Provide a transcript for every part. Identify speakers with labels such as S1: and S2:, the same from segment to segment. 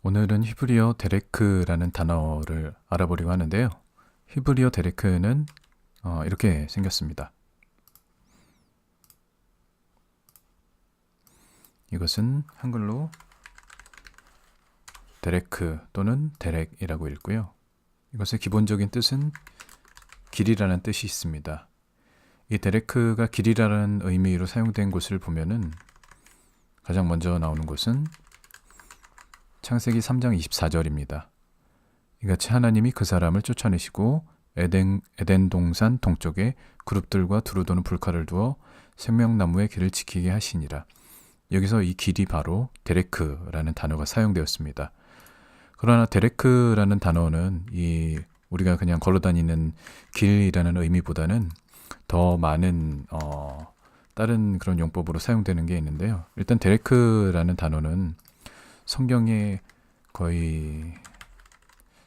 S1: 오늘은 히브리어 데레크라는 단어를 알아보려고 하는데요. 히브리어 데레크는 이렇게 생겼습니다. 이것은 한글로 데레크 또는 데렉이라고 읽고요. 이것의 기본적인 뜻은 길이라는 뜻이 있습니다. 이 데레크가 길이라는 의미로 사용된 곳을 보면은 가장 먼저 나오는 곳은 창세기 3장 24절입니다. 이같이 하나님이 그 사람을 쫓아내시고 에덴 동산 동쪽에 그룹들과 두루 도는 불칼을 두어 생명나무의 길을 지키게 하시니라. 여기서 이 길이 바로 데레크라는 단어가 사용되었습니다. 그러나 데레크라는 단어는 우리가 그냥 걸어다니는 길이라는 의미보다는 더 많은 다른 그런 용법으로 사용되는 게 있는데요. 일단 데레크라는 단어는 성경에 거의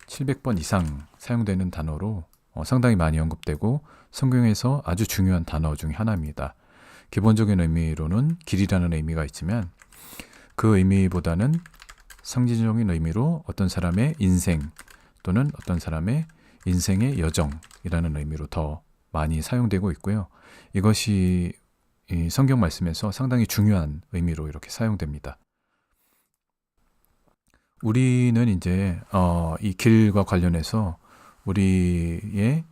S1: 700번 이상 사용되는 단어로 상당히 많이 언급되고 성경에서 아주 중요한 단어 중 하나입니다. 기본적인 의미로는 길이라는 의미가 있지만 그 의미보다는 상징적인 의미로 어떤 사람의 인생 또는 어떤 사람의 인생의 여정이라는 의미로 더 많이 사용되고 있고요. 이것이 이 성경 말씀에서 상당히 중요한 의미로 이렇게 사용됩니다. 우리는 이제 이 길과 관련해서 우리의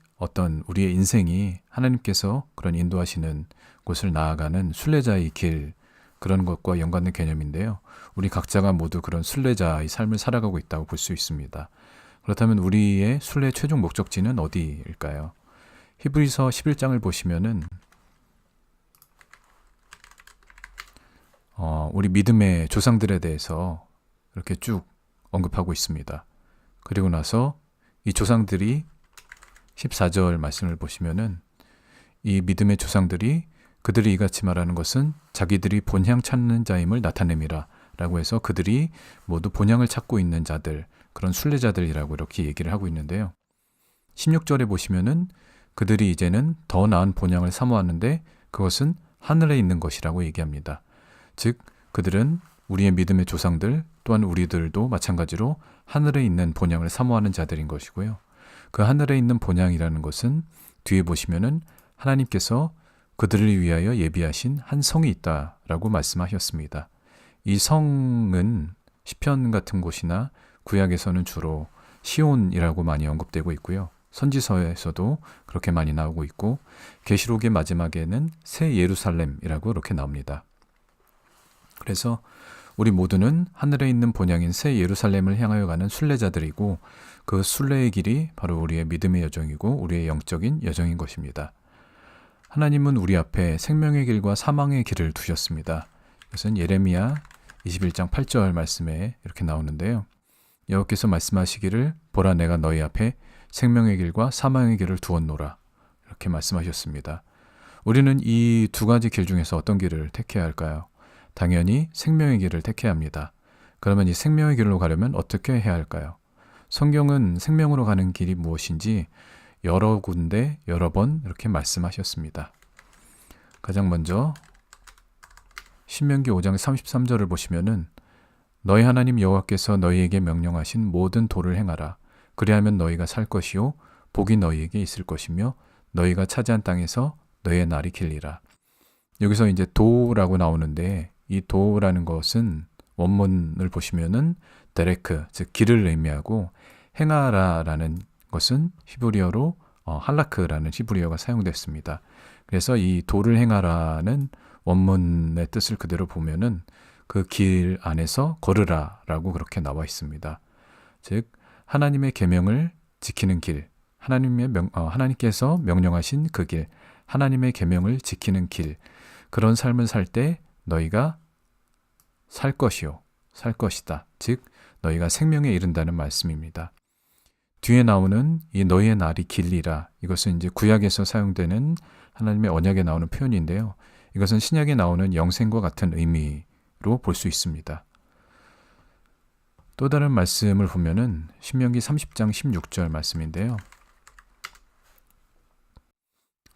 S1: 인생이 하나님께서 그런 인도하시는 곳을 나아가는 순례자의 길, 그런 것과 연관된 개념인데요. 우리 각자가 모두 그런 순례자의 삶을 살아가고 있다고 볼 수 있습니다. 그렇다면 우리의 순례 최종 목적지는 어디일까요? 히브리서 11장을 보시면은 우리 믿음의 조상들에 대해서 이렇게 쭉 언급하고 있습니다. 그리고 나서 이 조상들이 14절 말씀을 보시면은 이 믿음의 조상들이 그들이 이같이 말하는 것은 자기들이 본향 찾는 자임을 나타냄이라 라고 해서 그들이 모두 본향을 찾고 있는 자들, 그런 순례자들이라고 이렇게 얘기를 하고 있는데요. 16절에 보시면은 그들이 이제는 더 나은 본향을 사모하는데 그것은 하늘에 있는 것이라고 얘기합니다. 즉 그들은 우리의 믿음의 조상들 또한 우리들도 마찬가지로 하늘에 있는 본향을 사모하는 자들인 것이고요. 그 하늘에 있는 본향이라는 것은 뒤에 보시면은 하나님께서 그들을 위하여 예비하신 한 성이 있다라고 말씀하셨습니다. 이 성은 시편 같은 곳이나 구약에서는 주로 시온이라고 많이 언급되고 있고요. 선지서에서도 그렇게 많이 나오고 있고 계시록의 마지막에는 새 예루살렘이라고 이렇게 나옵니다. 그래서 우리 모두는 하늘에 있는 본향인 새 예루살렘을 향하여 가는 순례자들이고 그 순례의 길이 바로 우리의 믿음의 여정이고 우리의 영적인 여정인 것입니다. 하나님은 우리 앞에 생명의 길과 사망의 길을 두셨습니다. 이것은 예레미야 21장 8절 말씀에 이렇게 나오는데요. 여호와께서 말씀하시기를 보라 내가 너희 앞에 생명의 길과 사망의 길을 두었노라 이렇게 말씀하셨습니다. 우리는 이 두 가지 길 중에서 어떤 길을 택해야 할까요? 당연히 생명의 길을 택해야 합니다. 그러면 이 생명의 길로 가려면 어떻게 해야 할까요? 성경은 생명으로 가는 길이 무엇인지 여러 군데 여러 번 이렇게 말씀하셨습니다. 가장 먼저 신명기 5장 33절을 보시면은 너희 하나님 여호와께서 너희에게 명령하신 모든 도를 행하라. 그리하면 너희가 살 것이요 복이 너희에게 있을 것이며 너희가 차지한 땅에서 너희의 날이 길리라. 여기서 이제 도라고 나오는데 이 도라는 것은 원문을 보시면은 데레크, 즉 길을 의미하고 행하라라는 것은 히브리어로 할라크라는 히브리어가 사용됐습니다. 그래서 이 도를 행하라는 원문의 뜻을 그대로 보면은 그 길 안에서 걸으라라고 그렇게 나와 있습니다. 즉 하나님의 계명을 지키는 길, 하나님께서 명령하신 그 길, 하나님의 계명을 지키는 길, 그런 삶을 살 때 너희가 살 것이다. 즉 너희가 생명에 이른다는 말씀입니다. 뒤에 나오는 이 너희의 날이 길리라, 이것은 이제 구약에서 사용되는 하나님의 언약에 나오는 표현인데요. 이것은 신약에 나오는 영생과 같은 의미로 볼 수 있습니다. 또 다른 말씀을 보면은 신명기 30장 16절 말씀인데요.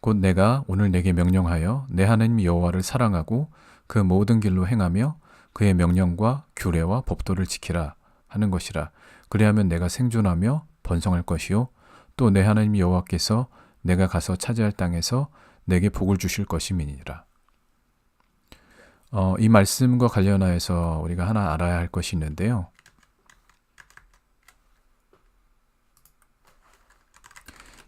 S1: 곧 내가 오늘 내게 명령하여 내 하나님 여호와를 사랑하고 그 모든 길로 행하며 그의 명령과 규례와 법도를 지키라 하는 것이라. 그리하면 내가 생존하며 번성할 것이요 또 내 하나님 여호와께서 내가 가서 차지할 땅에서 내게 복을 주실 것임이니라. 이 말씀과 관련하여서 우리가 하나 알아야 할 것이 있는데요.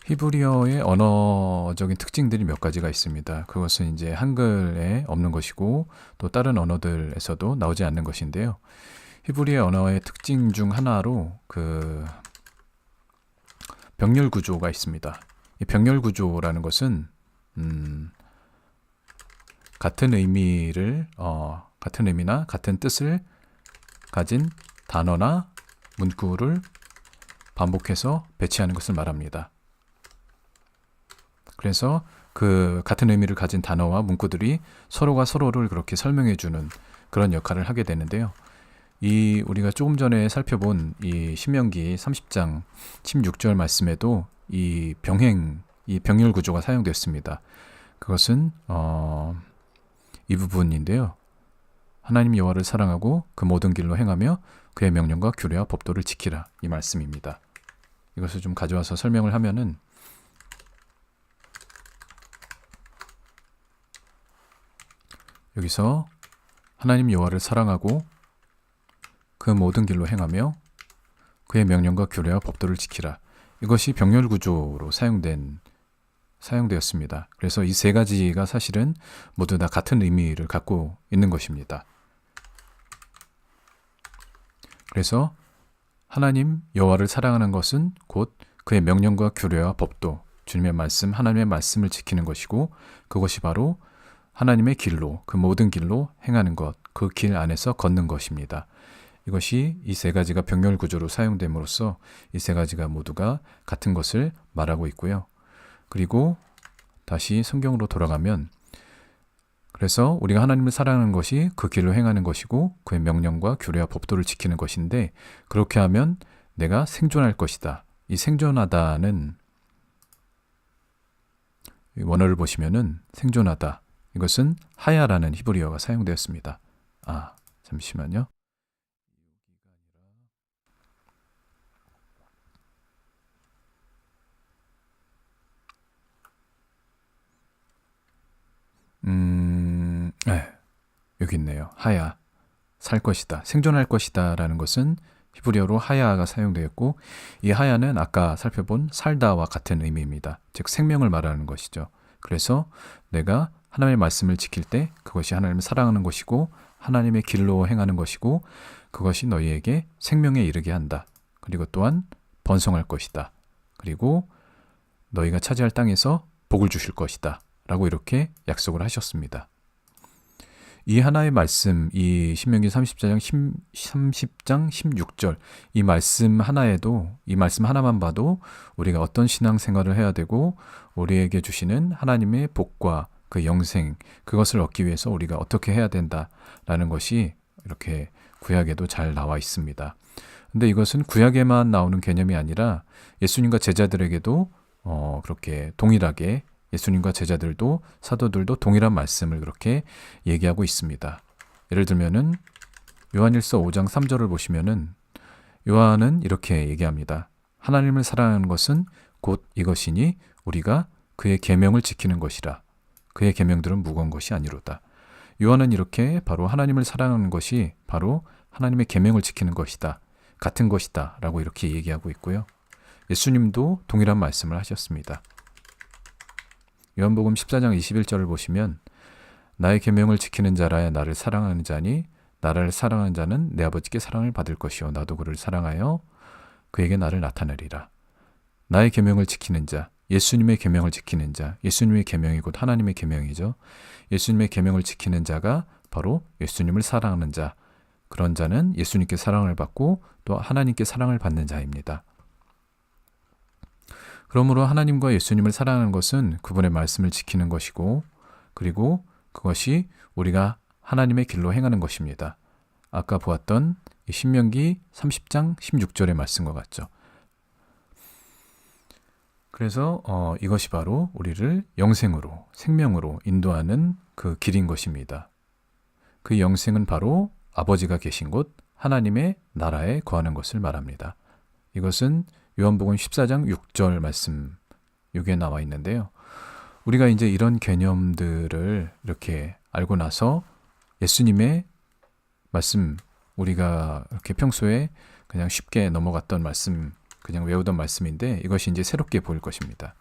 S1: 히브리어의 언어적인 특징들이 몇 가지가 있습니다. 그것은 이제 한글에 없는 것이고 또 다른 언어들에서도 나오지 않는 것인데요. 히브리어 언어의 특징 중 하나로 그 병렬 구조가 있습니다. 이 병렬 구조라는 것은 같은 의미나 같은 뜻을 가진 단어나 문구를 반복해서 배치하는 것을 말합니다. 그래서 그 같은 의미를 가진 단어와 문구들이 서로가 서로를 그렇게 설명해주는 그런 역할을 하게 되는데요. 우리가 조금 전에 살펴본 이 신명기 30장 16절 말씀에도 이 병렬 구조가 사용되었습니다. 그것은 이 부분인데요. 하나님 여호와를 사랑하고 그 모든 길로 행하며 그의 명령과 규례와 법도를 지키라, 이 말씀입니다. 이것을 좀 가져와서 설명을 하면은 여기서 하나님 여호와를 사랑하고 그 모든 길로 행하며 그의 명령과 규례와 법도를 지키라. 이것이 병렬 구조로 사용되었습니다. 그래서 이 세 가지가 사실은 모두 다 같은 의미를 갖고 있는 것입니다. 그래서 하나님 여호와를 사랑하는 것은 곧 그의 명령과 규례와 법도, 주님의 말씀, 하나님의 말씀을 지키는 것이고, 그것이 바로 하나님의 길로, 그 모든 길로 행하는 것, 그 길 안에서 걷는 것입니다. 이것이 이 세 가지가 병렬 구조로 사용됨으로써 이 세 가지가 모두가 같은 것을 말하고 있고요. 그리고 다시 성경으로 돌아가면, 그래서 우리가 하나님을 사랑하는 것이 그 길로 행하는 것이고 그의 명령과 규례와 법도를 지키는 것인데, 그렇게 하면 내가 생존할 것이다. 이 생존하다는 원어를 보시면은 생존하다, 이것은 하야라는 히브리어가 사용되었습니다. 잠시만요. 여기 있네요. 하야, 살 것이다, 생존할 것이다 라는 것은 히브리어로 하야가 사용되었고, 이 하야는 아까 살펴본 살다와 같은 의미입니다. 즉 생명을 말하는 것이죠. 그래서 내가 하나님의 말씀을 지킬 때 그것이 하나님을 사랑하는 것이고 하나님의 길로 행하는 것이고, 그것이 너희에게 생명에 이르게 한다. 그리고 또한 번성할 것이다. 그리고 너희가 차지할 땅에서 복을 주실 것이다 라고 이렇게 약속을 하셨습니다. 이 하나의 말씀, 이 신명기 30장 16절, 이 말씀 하나만 봐도 우리가 어떤 신앙생활을 해야 되고 우리에게 주시는 하나님의 복과 그 영생, 그것을 얻기 위해서 우리가 어떻게 해야 된다라는 것이 이렇게 구약에도 잘 나와 있습니다. 근데 이것은 구약에만 나오는 개념이 아니라 예수님과 제자들에게도 그렇게 동일하게, 예수님과 제자들도 사도들도 동일한 말씀을 그렇게 얘기하고 있습니다. 예를 들면은 요한일서 5장 3절을 보시면은 요한은 이렇게 얘기합니다. 하나님을 사랑하는 것은 곧 이것이니 우리가 그의 계명을 지키는 것이라. 그의 계명들은 무거운 것이 아니로다. 요한은 이렇게 바로 하나님을 사랑하는 것이 바로 하나님의 계명을 지키는 것이다, 같은 것이다 라고 이렇게 얘기하고 있고요. 예수님도 동일한 말씀을 하셨습니다. 요한복음 14장 21절을 보시면 나의 계명을 지키는 자라야 나를 사랑하는 자니 나를 사랑하는 자는 내 아버지께 사랑을 받을 것이요 나도 그를 사랑하여 그에게 나를 나타내리라. 나의 계명을 지키는 자, 예수님의 계명을 지키는 자, 예수님의 계명이 곧 하나님의 계명이죠. 예수님의 계명을 지키는 자가 바로 예수님을 사랑하는 자, 그런 자는 예수님께 사랑을 받고 또 하나님께 사랑을 받는 자입니다. 그러므로 하나님과 예수님을 사랑하는 것은 그분의 말씀을 지키는 것이고, 그리고 그것이 우리가 하나님의 길로 행하는 것입니다. 아까 보았던 이 신명기 30장 16절의 말씀과 같죠. 그래서 이것이 바로 우리를 영생으로, 생명으로 인도하는 그 길인 것입니다. 그 영생은 바로 아버지가 계신 곳, 하나님의 나라에 거하는 것을 말합니다. 이것은 요한복음 14장 6절 말씀 여기에 나와 있는데요. 우리가 이제 이런 개념들을 이렇게 알고 나서 예수님의 말씀, 우리가 이렇게 평소에 그냥 쉽게 넘어갔던 말씀, 그냥 외우던 말씀인데 이것이 이제 새롭게 보일 것입니다.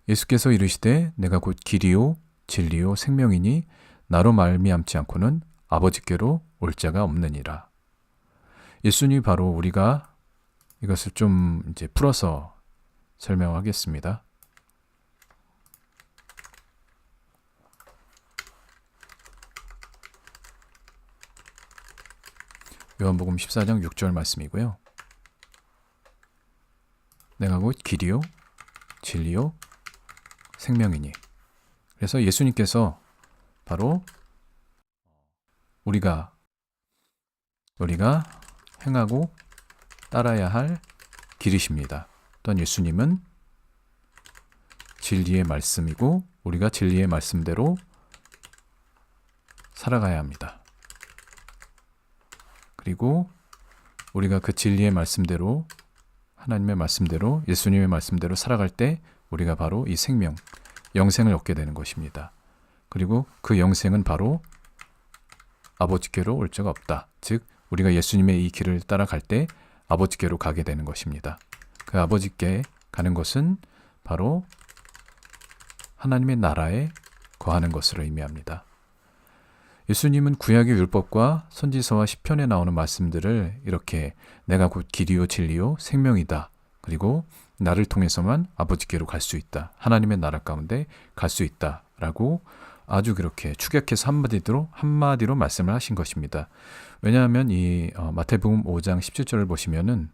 S1: 예수께서 이르시되 내가 곧 길이요 진리요 생명이니 나로 말미암지 않고는 아버지께로 올 자가 없느니라. 예수님이 바로 우리가 이것을 좀 이제 풀어서 설명하겠습니다. 요한복음 14장 6절 말씀이고요. 내가 곧 길이요 진리요 생명이니. 그래서 예수님께서 바로 우리가 행하고 따라야 할 길이십니다. 또한 예수님은 진리의 말씀이고 우리가 진리의 말씀대로 살아가야 합니다. 그리고 우리가 그 진리의 말씀대로 하나님의 말씀대로 예수님의 말씀대로 살아갈 때 우리가 바로 이 생명, 영생을 얻게 되는 것입니다. 그리고 그 영생은 바로 아버지께로 올 자가 없다. 즉 우리가 예수님의 이 길을 따라갈 때 아버지께로 가게 되는 것입니다. 그 아버지께 가는 것은 바로 하나님의 나라에 거하는 것을 의미합니다. 예수님은 구약의 율법과 선지서와 시편에 나오는 말씀들을 이렇게 내가 곧 길이요 진리요 생명이다. 그리고 나를 통해서만 아버지께로 갈 수 있다. 하나님의 나라 가운데 갈 수 있다. 라고 아주 그렇게 축약해서 한마디로 말씀을 하신 것입니다. 왜냐하면 이 마태복음 5장 17절을 보시면은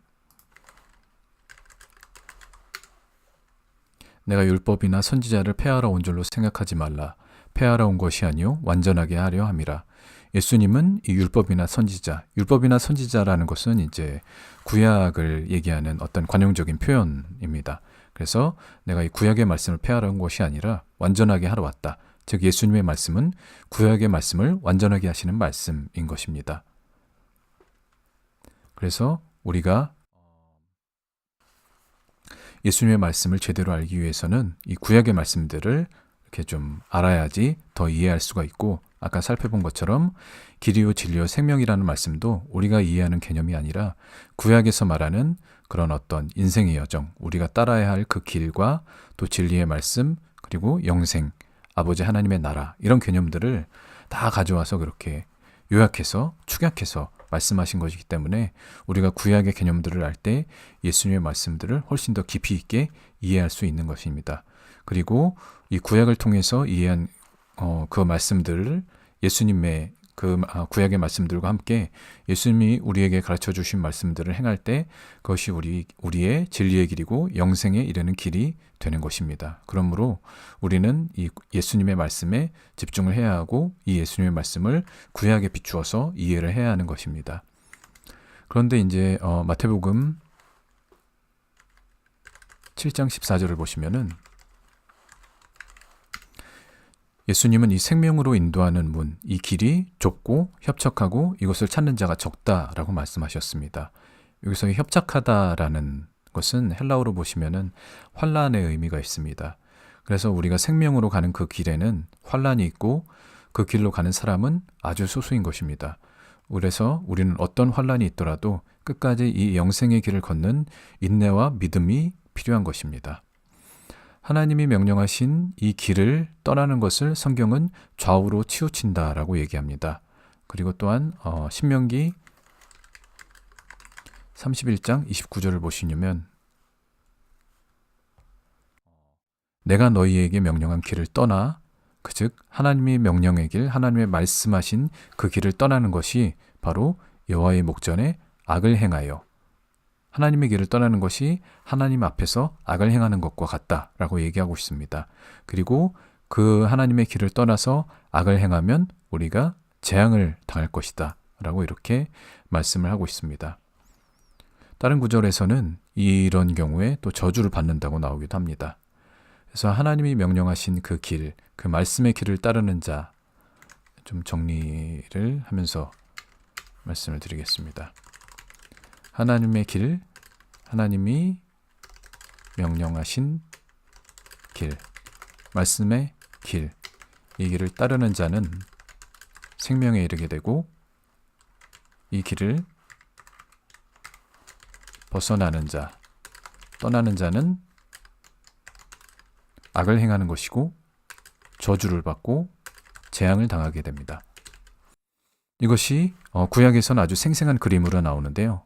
S1: 내가 율법이나 선지자를 폐하러 온 줄로 생각하지 말라. 폐하러 온 것이 아니요 완전하게 하려 함이라. 예수님은 이 율법이나 선지자라는 것은 이제 구약을 얘기하는 어떤 관용적인 표현입니다. 그래서 내가 이 구약의 말씀을 폐하러 온 것이 아니라 완전하게 하러 왔다. 즉 예수님의 말씀은 구약의 말씀을 완전하게 하시는 말씀인 것입니다. 그래서 우리가 예수님의 말씀을 제대로 알기 위해서는 이 구약의 말씀들을 이렇게 좀 알아야지 더 이해할 수가 있고, 아까 살펴본 것처럼 길이요 진리요 생명이라는 말씀도 우리가 이해하는 개념이 아니라 구약에서 말하는 그런 어떤 인생의 여정, 우리가 따라야 할 그 길과 또 진리의 말씀, 그리고 영생, 아버지 하나님의 나라, 이런 개념들을 다 가져와서 그렇게 요약해서 축약해서 말씀하신 것이기 때문에 우리가 구약의 개념들을 알 때 예수님의 말씀들을 훨씬 더 깊이 있게 이해할 수 있는 것입니다. 그리고 이 구약을 통해서 이해한 그 말씀들을 예수님의 그 구약의 말씀들과 함께 예수님이 우리에게 가르쳐 주신 말씀들을 행할 때 그것이 우리의 진리의 길이고 영생에 이르는 길이 되는 것입니다. 그러므로 우리는 이 예수님의 말씀에 집중을 해야 하고 이 예수님의 말씀을 구약에 비추어서 이해를 해야 하는 것입니다. 그런데 이제 마태복음 7장 14절을 보시면은 예수님은 이 생명으로 인도하는 문, 이 길이 좁고 협착하고 이것을 찾는 자가 적다라고 말씀하셨습니다. 여기서 협착하다라는 것은 헬라어로 보시면은 환란의 의미가 있습니다. 그래서 우리가 생명으로 가는 그 길에는 환란이 있고 그 길로 가는 사람은 아주 소수인 것입니다. 그래서 우리는 어떤 환란이 있더라도 끝까지 이 영생의 길을 걷는 인내와 믿음이 필요한 것입니다. 하나님이 명령하신 이 길을 떠나는 것을 성경은 좌우로 치우친다라고 얘기합니다. 그리고 또한 신명기 31장 29절을 보시면 내가 너희에게 명령한 길을 떠나 즉 하나님이 명령의 길, 하나님의 말씀하신 그 길을 떠나는 것이 바로 여호와의 목전에 악을 행하여 하나님의 길을 떠나는 것이 하나님 앞에서 악을 행하는 것과 같다라고 얘기하고 있습니다. 그리고 그 하나님의 길을 떠나서 악을 행하면 우리가 재앙을 당할 것이다 라고 이렇게 말씀을 하고 있습니다. 다른 구절에서는 이런 경우에 또 저주를 받는다고 나오기도 합니다. 그래서 하나님이 명령하신 그 길, 그 말씀의 길을 따르는 자, 좀 정리를 하면서 말씀을 드리겠습니다. 하나님의 길, 하나님이 명령하신 길, 말씀의 길, 이 길을 따르는 자는 생명에 이르게 되고 이 길을 벗어나는 자, 떠나는 자는 악을 행하는 것이고 저주를 받고 재앙을 당하게 됩니다. 이것이 구약에서는 아주 생생한 그림으로 나오는데요.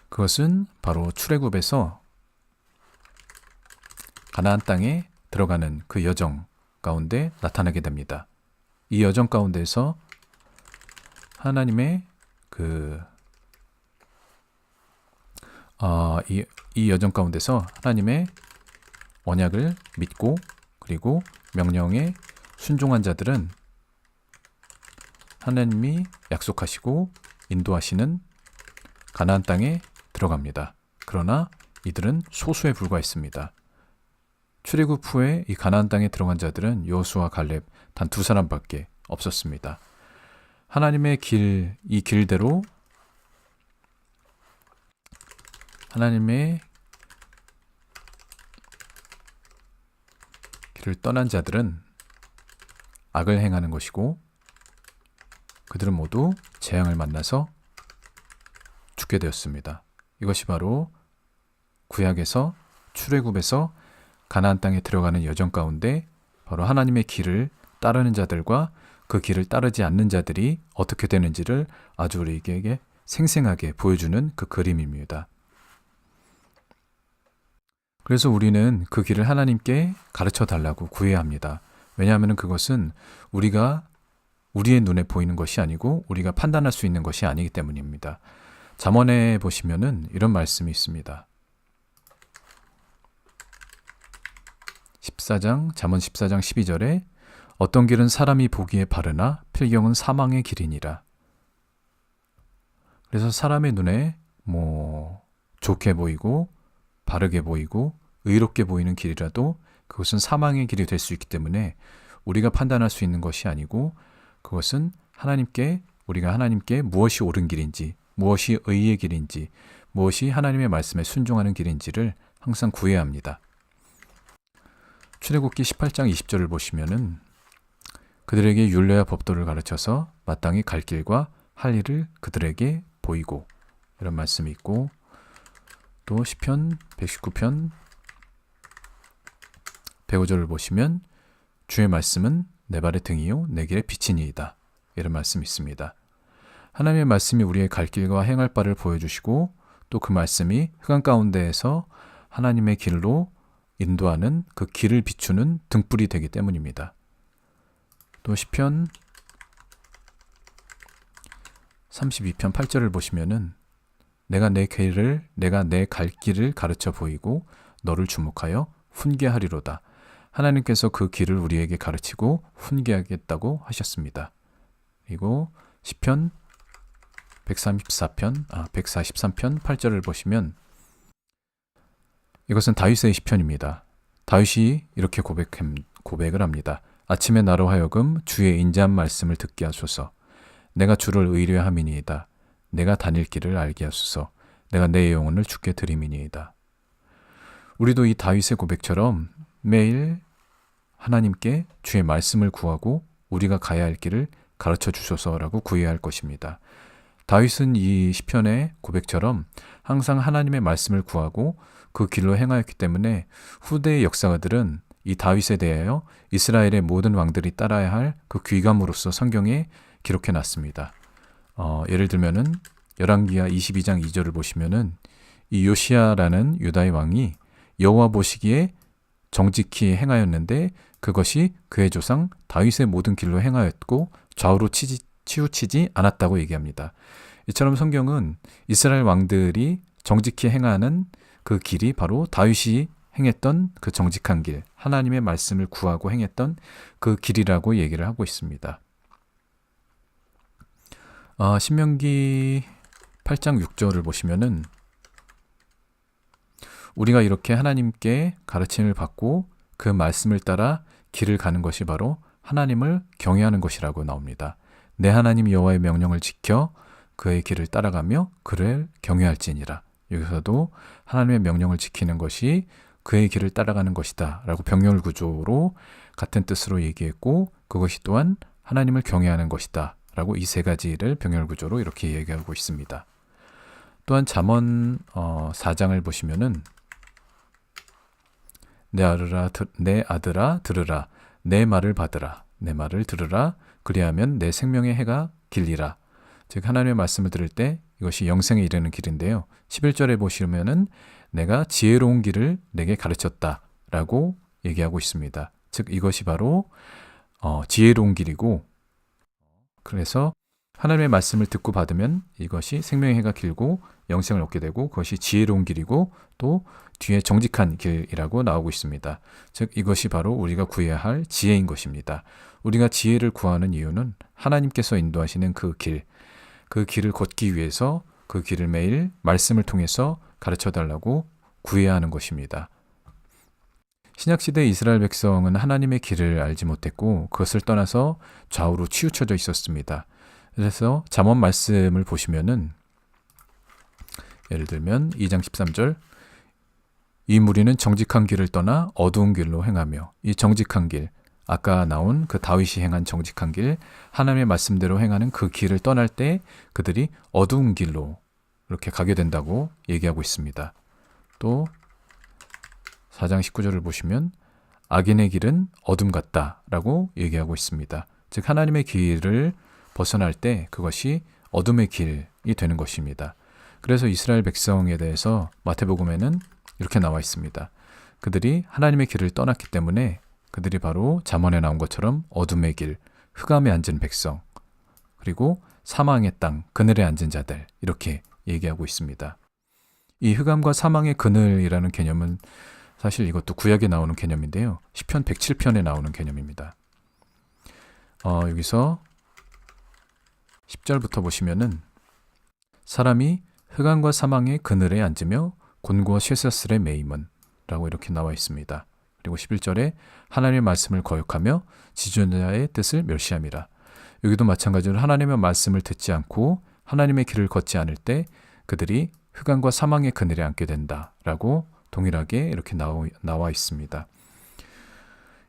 S1: 그것은 바로 출애굽에서 가나안 땅에 들어가는 그 여정 가운데 나타나게 됩니다. 이 여정 가운데서 하나님의 이 여정 가운데서 하나님의 언약을 믿고 그리고 명령에 순종한 자들은 하나님이 약속하시고 인도하시는 가나안 땅에 들어갑니다. 그러나 이들은 소수에 불과했습니다. 출애굽 후에 이 가나안 땅에 들어간 자들은 여호수아와 갈렙 단 2사람밖에 없었습니다. 하나님의 길, 이 길대로 하나님의 길을 떠난 자들은 악을 행하는 것이고 그들은 모두 재앙을 만나서 죽게 되었습니다. 이것이 바로 구약에서 출애굽에서 가나안 땅에 들어가는 여정 가운데 바로 하나님의 길을 따르는 자들과 그 길을 따르지 않는 자들이 어떻게 되는지를 아주 우리에게 생생하게 보여주는 그 그림입니다. 그래서 우리는 그 길을 하나님께 가르쳐 달라고 구해야 합니다. 왜냐하면 그것은 우리의 눈에 보이는 것이 아니고 우리가 판단할 수 있는 것이 아니기 때문입니다. 잠언에 보시면은 이런 말씀이 있습니다. 잠언 14장 12절에 어떤 길은 사람이 보기에 바르나 필경은 사망의 길이니라. 그래서 사람의 눈에 좋게 보이고 바르게 보이고 의롭게 보이는 길이라도 그것은 사망의 길이 될 수 있기 때문에 우리가 판단할 수 있는 것이 아니고 그것은 우리가 하나님께 무엇이 옳은 길인지, 무엇이 의의 길인지, 무엇이 하나님의 말씀에 순종하는 길인지를 항상 구해야 합니다. 출애굽기 18장 20절을 보시면은 그들에게 율례와 법도를 가르쳐서 마땅히 갈 길과 할 일을 그들에게 보이고 이런 말씀이 있고 또 시편 119편 105절을 보시면 주의 말씀은 내 발의 등이요 내 길의 빛이니이다. 이런 말씀이 있습니다. 하나님의 말씀이 우리의 갈 길과 행할 바를 보여주시고 또 그 말씀이 흑암 가운데에서 하나님의 길로 인도하는 그 길을 비추는 등불이 되기 때문입니다. 또 시편 32편 8절을 보시면은 내가 내 갈 길을 가르쳐 보이고 너를 주목하여 훈계하리로다. 하나님께서 그 길을 우리에게 가르치고 훈계하겠다고 하셨습니다. 그리고 시편 143편 8절을 보시면 이것은 다윗의 시편입니다. 다윗이 이렇게 고백을 합니다. 아침에 나로 하여금 주의 인자한 말씀을 듣게 하소서. 내가 주를 의뢰함이니이다. 내가 다닐 길을 알게 하소서. 내가 내 영혼을 주께 드림이니이다. 우리도 이 다윗의 고백처럼 매일 하나님께 주의 말씀을 구하고 우리가 가야 할 길을 가르쳐 주소서라고 구해야 할 것입니다. 다윗은 이 시편의 고백처럼 항상 하나님의 말씀을 구하고 그 길로 행하였기 때문에 후대의 역사가들은 이 다윗에 대하여 이스라엘의 모든 왕들이 따라야 할 그 귀감으로서 성경에 기록해 놨습니다. 예를 들면은 열왕기하 22장 2절을 보시면은 이 요시야라는 유다의 왕이 여호와 보시기에 정직히 행하였는데 그것이 그의 조상 다윗의 모든 길로 행하였고 좌우로 치우치지 않았다고 얘기합니다. 이처럼 성경은 이스라엘 왕들이 정직히 행하는 그 길이 바로 다윗이 행했던 그 정직한 길, 하나님의 말씀을 구하고 행했던 그 길이라고 얘기를 하고 있습니다. 신명기 8장 6절을 보시면은 우리가 이렇게 하나님께 가르침을 받고 그 말씀을 따라 길을 가는 것이 바로 하나님을 경외하는 것이라고 나옵니다. 내 하나님 여호와의 명령을 지켜 그의 길을 따라가며 그를 경외할지니라. 여기서도 하나님의 명령을 지키는 것이 그의 길을 따라가는 것이다 라고 병렬 구조로 같은 뜻으로 얘기했고, 그것이 또한 하나님을 경외하는 것이다 라고 이 세 가지를 병렬 구조로 이렇게 얘기하고 있습니다. 또한 잠언 4장을 보시면은 내 아들아 들으라, 내 말을 받으라, 내 말을 들으라, 그리하면 내 생명의 해가 길리라. 즉 하나님의 말씀을 들을 때 이것이 영생에 이르는 길인데요. 11절에 보시면은 내가 지혜로운 길을 내게 가르쳤다 라고 얘기하고 있습니다. 즉 이것이 바로 지혜로운 길이고, 그래서 하나님의 말씀을 듣고 받으면 이것이 생명의 해가 길고 영생을 얻게 되고, 그것이 지혜로운 길이고 또 뒤에 정직한 길이라고 나오고 있습니다. 즉 이것이 바로 우리가 구해야 할 지혜인 것입니다. 우리가 지혜를 구하는 이유는 하나님께서 인도하시는 그 길을 걷기 위해서 그 길을 매일 말씀을 통해서 가르쳐달라고 구해야 하는 것입니다. 신약시대 이스라엘 백성은 하나님의 길을 알지 못했고 그것을 떠나서 좌우로 치우쳐져 있었습니다. 그래서 잠언 말씀을 보시면은 예를 들면 2장 13절, 이 무리는 정직한 길을 떠나 어두운 길로 행하며, 이 정직한 길, 아까 나온 그 다윗이 행한 정직한 길, 하나님의 말씀대로 행하는 그 길을 떠날 때 그들이 어두운 길로 이렇게 가게 된다고 얘기하고 있습니다. 또 4장 19절을 보시면 악인의 길은 어둠 같다라고 얘기하고 있습니다. 즉 하나님의 길을 벗어날 때 그것이 어둠의 길이 되는 것입니다. 그래서 이스라엘 백성에 대해서 마태복음에는 이렇게 나와 있습니다. 그들이 하나님의 길을 떠났기 때문에 그들이 바로 잠언에 나온 것처럼 어둠의 길, 흑암에 앉은 백성, 그리고 사망의 땅, 그늘에 앉은 자들, 이렇게 얘기하고 있습니다. 이 흑암과 사망의 그늘이라는 개념은 사실 이것도 구약에 나오는 개념인데요. 시편 107편에 나오는 개념입니다. 여기서 10절부터 보시면은 사람이 흑암과 사망의 그늘에 앉으며 곤고와 쇠사슬에 매임은 라고 이렇게 나와 있습니다. 그리고 11절에 하나님의 말씀을 거역하며 지존자의 뜻을 멸시함이라. 여기도 마찬가지로 하나님의 말씀을 듣지 않고 하나님의 길을 걷지 않을 때 그들이 흑암과 사망의 그늘에 앉게 된다라고 동일하게 이렇게 나와 있습니다.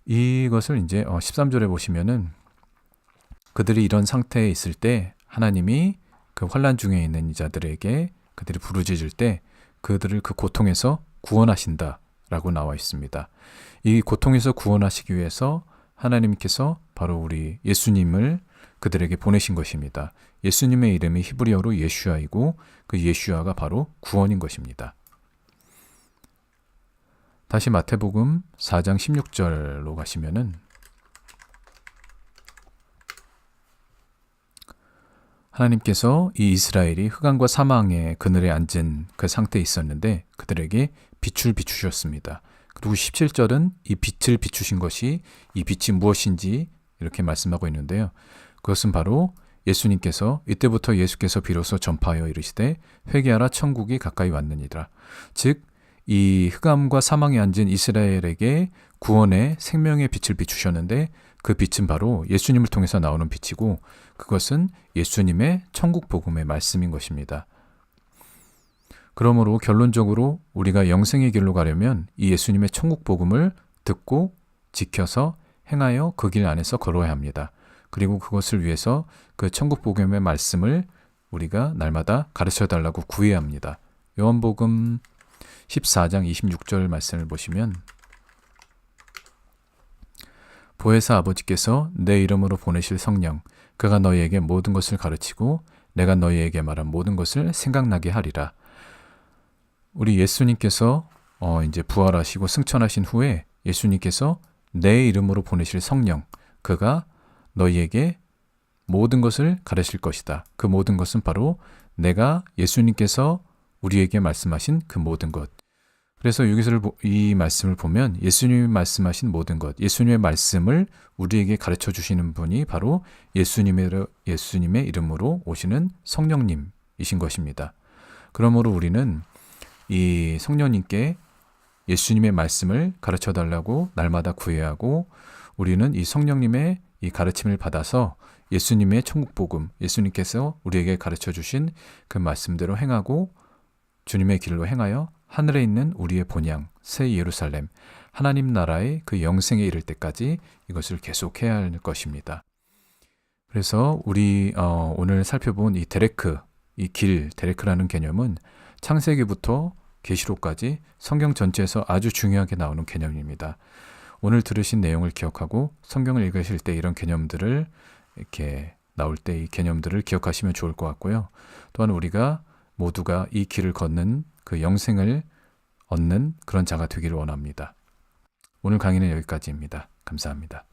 S1: 이것을 이제 13절에 보시면은 그들이 이런 상태에 있을 때 하나님이 그 환난 중에 있는 이자들에게 그들이 부르짖을 때 그들을 그 고통에서 구원하신다라고 나와 있습니다. 이 고통에서 구원하시기 위해서 하나님께서 바로 우리 예수님을 그들에게 보내신 것입니다. 예수님의 이름이 히브리어로 예슈아이고 그 예슈아가 바로 구원인 것입니다. 다시 마태복음 4장 16절로 가시면은 하나님께서 이 이스라엘이 흑암과 사망의 그늘에 앉은 그 상태에 있었는데 그들에게 빛을 비추셨습니다. 그리고 17절은 이 빛을 비추신 것이 이 빛이 무엇인지 이렇게 말씀하고 있는데요. 그것은 바로 예수님께서 이때부터 예수께서 비로소 전파하여 이르시되 회개하라 천국이 가까이 왔느니라. 즉 이 흑암과 사망에 앉은 이스라엘에게 구원의 생명의 빛을 비추셨는데 그 빛은 바로 예수님을 통해서 나오는 빛이고 그것은 예수님의 천국 복음의 말씀인 것입니다. 그러므로 결론적으로 우리가 영생의 길로 가려면 이 예수님의 천국 복음을 듣고 지켜서 행하여 그 길 안에서 걸어야 합니다. 그리고 그것을 위해서 그 천국 복음의 말씀을 우리가 날마다 가르쳐달라고 구해야 합니다. 요한복음 14장 26절 말씀을 보시면 보혜사 아버지께서 내 이름으로 보내실 성령 그가 너희에게 모든 것을 가르치고 내가 너희에게 말한 모든 것을 생각나게 하리라. 우리 예수님께서 이제 부활하시고 승천하신 후에 예수님께서 내 이름으로 보내실 성령 그가 너희에게 모든 것을 가르칠 것이다. 그 모든 것은 바로 내가 예수님께서 우리에게 말씀하신 그 모든 것. 그래서 여기서 이 말씀을 보면 예수님이 말씀하신 모든 것, 예수님의 말씀을 우리에게 가르쳐 주시는 분이 바로 예수님의 이름으로 오시는 성령님이신 것입니다. 그러므로 우리는 이 성령님께 예수님의 말씀을 가르쳐 달라고 날마다 구해야 하고 우리는 이 성령님의 이 가르침을 받아서 예수님의 천국복음, 예수님께서 우리에게 가르쳐 주신 그 말씀대로 행하고 주님의 길로 행하여 하늘에 있는 우리의 본향, 새 예루살렘, 하나님 나라의 그 영생에 이를 때까지 이것을 계속해야 할 것입니다. 그래서 우리 오늘 살펴본 이 데레크, 이 길, 데레크라는 개념은 창세기부터 계시록까지 성경 전체에서 아주 중요하게 나오는 개념입니다. 오늘 들으신 내용을 기억하고 성경을 읽으실 때 이런 개념들을 이렇게 나올 때 이 개념들을 기억하시면 좋을 것 같고요. 또한 우리가 모두가 이 길을 걷는 그 영생을 얻는 그런 자가 되기를 원합니다. 오늘 강의는 여기까지입니다. 감사합니다.